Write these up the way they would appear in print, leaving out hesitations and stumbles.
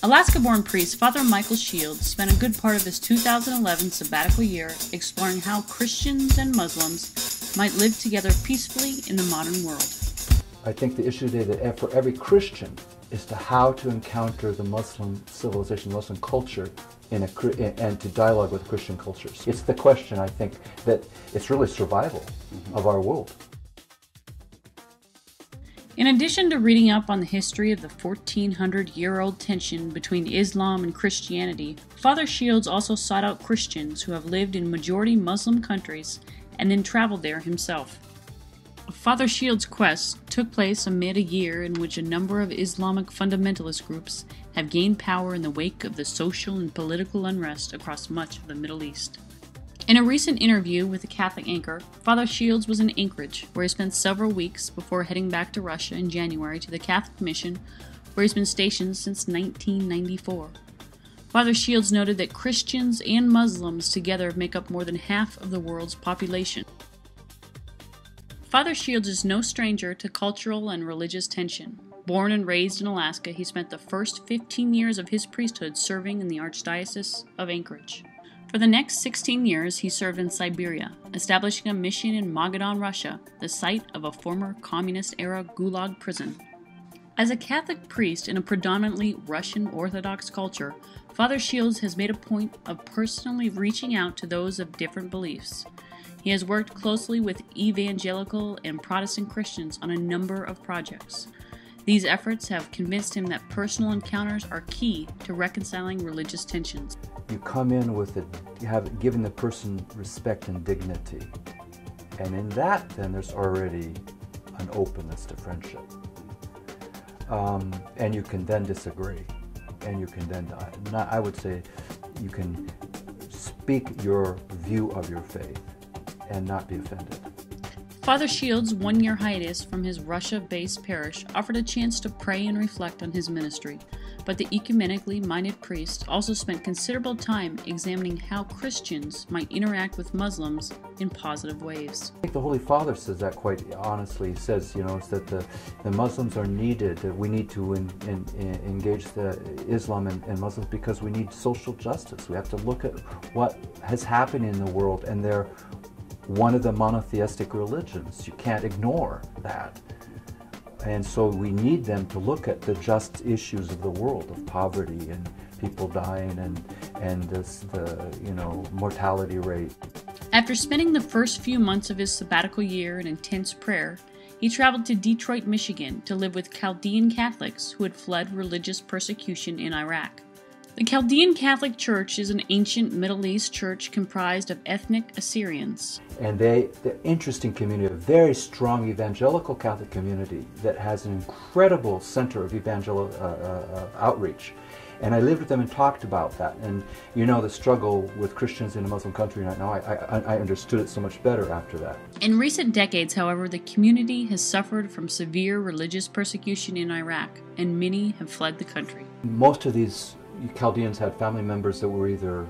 Alaska-born priest Father Michael Shields spent a good part of his 2011 sabbatical year exploring how Christians and Muslims might live together peacefully in the modern world. I think the issue today that for every Christian is to how to encounter the Muslim civilization, Muslim culture, and to dialogue with Christian cultures. It's the question, I think, that it's really survival of our world. In addition to reading up on the history of the 1400-year-old tension between Islam and Christianity, Father Shields also sought out Christians who have lived in majority Muslim countries and then traveled there himself. Father Shields' quest took place amid a year in which a number of Islamic fundamentalist groups have gained power in the wake of the social and political unrest across much of the Middle East. In a recent interview with a Catholic anchor, Father Shields was in Anchorage, where he spent several weeks before heading back to Russia in January to the Catholic Mission, where he's been stationed since 1994. Father Shields noted that Christians and Muslims together make up more than half of the world's population. Father Shields is no stranger to cultural and religious tension. Born and raised in Alaska, he spent the first 15 years of his priesthood serving in the Archdiocese of Anchorage. For the next 16 years, he served in Siberia, establishing a mission in Magadan, Russia, the site of a former communist-era Gulag prison. As a Catholic priest in a predominantly Russian Orthodox culture, Father Shields has made a point of personally reaching out to those of different beliefs. He has worked closely with evangelical and Protestant Christians on a number of projects. These efforts have convinced him that personal encounters are key to reconciling religious tensions. You come in with giving the person respect and dignity. And in that, then, there's already an openness to friendship. And you can then disagree. And you can then, I would say, you can speak your view of your faith and not be offended. Father Shields' one-year hiatus from his Russia-based parish offered a chance to pray and reflect on his ministry, but the ecumenically minded priest also spent considerable time examining how Christians might interact with Muslims in positive ways. I think the Holy Father says that quite honestly. He says, is that the Muslims are needed, that we need to engage the Islam and Muslims because we need social justice. We have to look at what has happened in the world, and they're one of the monotheistic religions. You can't ignore that. And so we need them to look at the just issues of the world, of poverty and people dying and the mortality rate. After spending the first few months of his sabbatical year in intense prayer, he traveled to Detroit, Michigan to live with Chaldean Catholics who had fled religious persecution in Iraq. The Chaldean Catholic Church is an ancient Middle East church comprised of ethnic Assyrians. And they're an interesting community, a very strong evangelical Catholic community that has an incredible center of evangelical outreach. And I lived with them and talked about that. And the struggle with Christians in a Muslim country right now, I understood it so much better after that. In recent decades, however, the community has suffered from severe religious persecution in Iraq, and many have fled the country. Most of these Chaldeans had family members that were either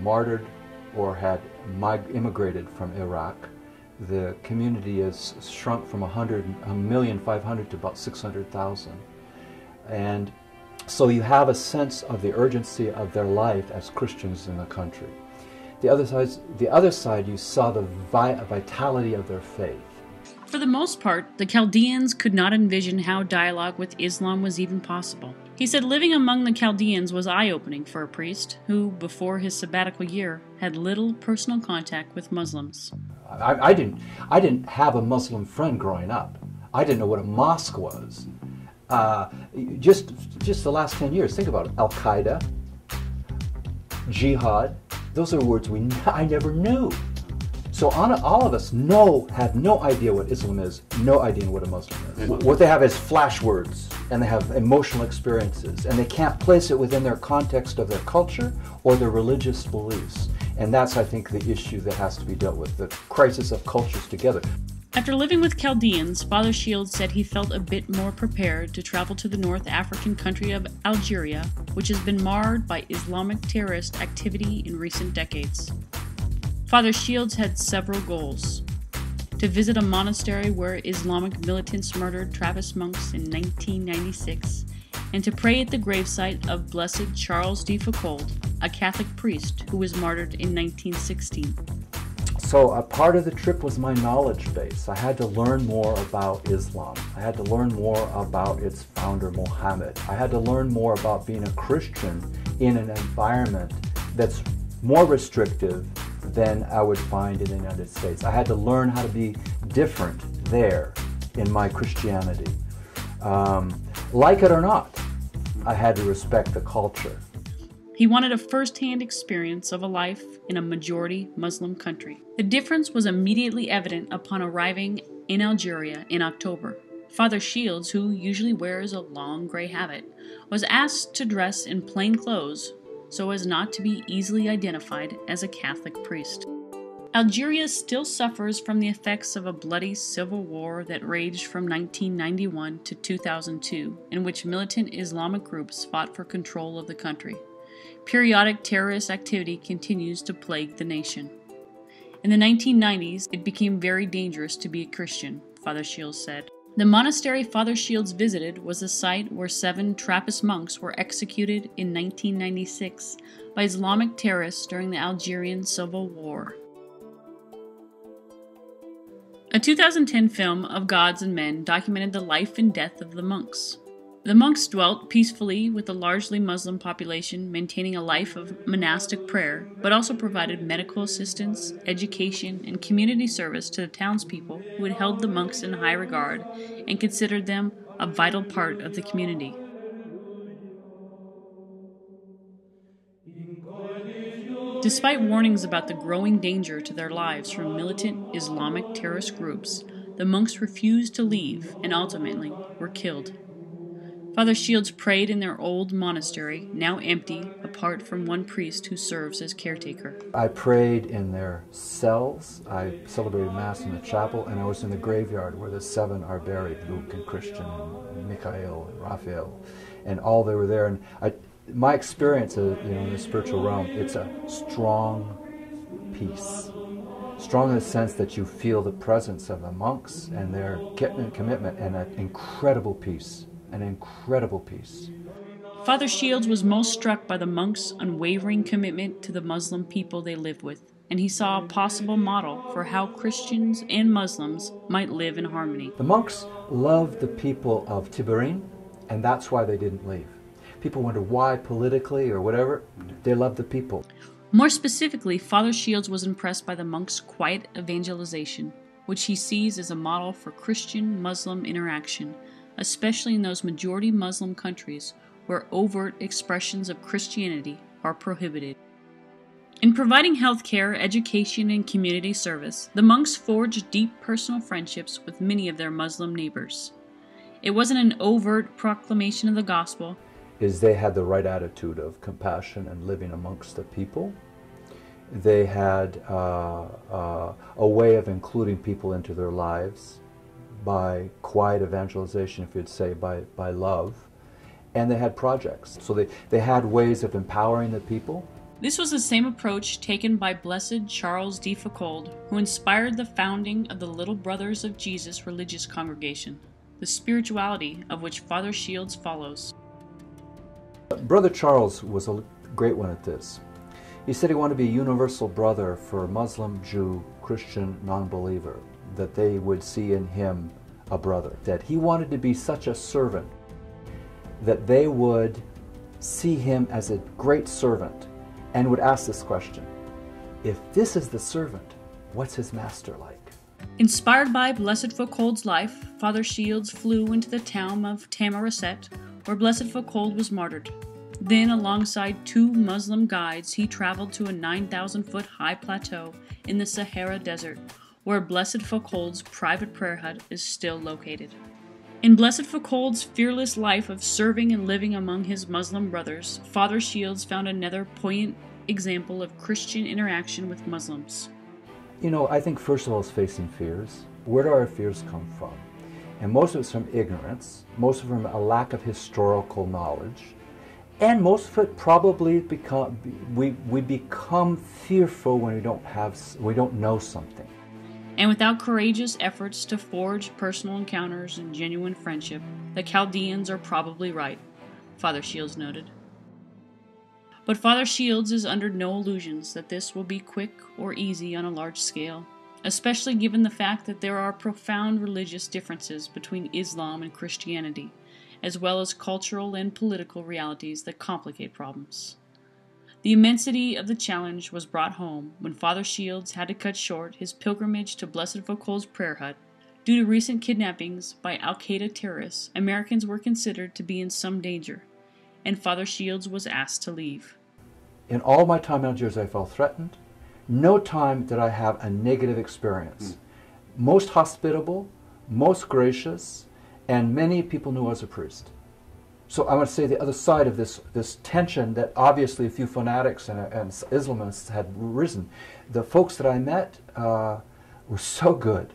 martyred or had immigrated from Iraq. The community has shrunk from 1,500,000 to about 600,000. And so you have a sense of the urgency of their life as Christians in the country. The other side, you saw the vitality of their faith. For the most part, the Chaldeans could not envision how dialogue with Islam was even possible. He said living among the Chaldeans was eye-opening for a priest who, before his sabbatical year, had little personal contact with Muslims. I didn't have a Muslim friend growing up. I didn't know what a mosque was. Just the last 10 years, think about it. Al-Qaeda, jihad, those are words I never knew. So all of us have no idea what Islam is, no idea what a Muslim is. What they have is flash words, and they have emotional experiences, and they can't place it within their context of their culture or their religious beliefs. And that's, I think, the issue that has to be dealt with, the crisis of cultures together. After living with Chaldeans, Father Shields said he felt a bit more prepared to travel to the North African country of Algeria, which has been marred by Islamic terrorist activity in recent decades. Father Shields had several goals: to visit a monastery where Islamic militants murdered Trappist monks in 1996, and to pray at the gravesite of Blessed Charles de Foucauld, a Catholic priest who was martyred in 1916. So a part of the trip was my knowledge base. I had to learn more about Islam. I had to learn more about its founder, Muhammad. I had to learn more about being a Christian in an environment that's more restrictive than I would find in the United States. I had to learn how to be different there in my Christianity. Like it or not, I had to respect the culture. He wanted a first-hand experience of a life in a majority Muslim country. The difference was immediately evident upon arriving in Algeria in October. Father Shields, who usually wears a long gray habit, was asked to dress in plain clothes so as not to be easily identified as a Catholic priest. Algeria still suffers from the effects of a bloody civil war that raged from 1991 to 2002, in which militant Islamic groups fought for control of the country. Periodic terrorist activity continues to plague the nation. In the 1990s, it became very dangerous to be a Christian, Father Shields said. The monastery Father Shields visited was the site where 7 Trappist monks were executed in 1996 by Islamic terrorists during the Algerian Civil War. A 2010 film of Gods and Men documented the life and death of the monks. The monks dwelt peacefully with a largely Muslim population, maintaining a life of monastic prayer, but also provided medical assistance, education, and community service to the townspeople who had held the monks in high regard and considered them a vital part of the community. Despite warnings about the growing danger to their lives from militant Islamic terrorist groups, the monks refused to leave and ultimately were killed. Father Shields prayed in their old monastery, now empty, apart from one priest who serves as caretaker. I prayed in their cells, I celebrated Mass in the chapel, and I was in the graveyard where the 7 are buried, Luke and Christian and Michael and Raphael, and all they were there. And my experience in the spiritual realm, it's a strong peace. Strong in the sense that you feel the presence of the monks and their commitment and an incredible peace. An incredible peace. Father Shields was most struck by the monks' unwavering commitment to the Muslim people they lived with, and he saw a possible model for how Christians and Muslims might live in harmony. The monks loved the people of Tiberin, and that's why they didn't leave. People wonder why politically or whatever. They loved the people. More specifically, Father Shields was impressed by the monks' quiet evangelization, which he sees as a model for Christian-Muslim interaction, especially in those majority Muslim countries where overt expressions of Christianity are prohibited. In providing health care, education, and community service, the monks forged deep personal friendships with many of their Muslim neighbors. It wasn't an overt proclamation of the gospel. They had the right attitude of compassion and living amongst the people. They had a way of including people into their lives by quiet evangelization, if you'd say, by love. And they had projects. So they had ways of empowering the people. This was the same approach taken by Blessed Charles de Foucauld, who inspired the founding of the Little Brothers of Jesus religious congregation, the spirituality of which Father Shields follows. Brother Charles was a great one at this. He said he wanted to be a universal brother for Muslim, Jew, Christian, non-believer, that they would see in him a brother, that he wanted to be such a servant that they would see him as a great servant and would ask this question: if this is the servant, what's his master like? Inspired by Blessed Foucauld's life, Father Shields flew into the town of Tamaracet, where Blessed Foucauld was martyred. Then, alongside 2 Muslim guides, he traveled to a 9,000-foot high plateau in the Sahara Desert, where Blessed Foucauld's private prayer hut is still located. In Blessed Foucauld's fearless life of serving and living among his Muslim brothers, Father Shields found another poignant example of Christian interaction with Muslims. You know, I think first of all it's facing fears. Where do our fears come from? And most of it's from ignorance, most of it from a lack of historical knowledge, and most of it probably we become fearful when we don't know something. And without courageous efforts to forge personal encounters and genuine friendship, the Chaldeans are probably right. Father Shields noted. But Father Shields is under no illusions that this will be quick or easy on a large scale, especially given the fact that there are profound religious differences between Islam and Christianity, as well as cultural and political realities that complicate problems. The immensity of the challenge was brought home when Father Shields had to cut short his pilgrimage to Blessed Foucault's prayer hut. Due to recent kidnappings by Al-Qaeda terrorists, Americans were considered to be in some danger, and Father Shields was asked to leave. In all my time in Algiers, I felt threatened. No time did I have a negative experience. Most hospitable, most gracious, and many people knew I was a priest. So I want to say the other side of this tension that obviously a few fanatics and Islamists had risen. The folks that I met were so good.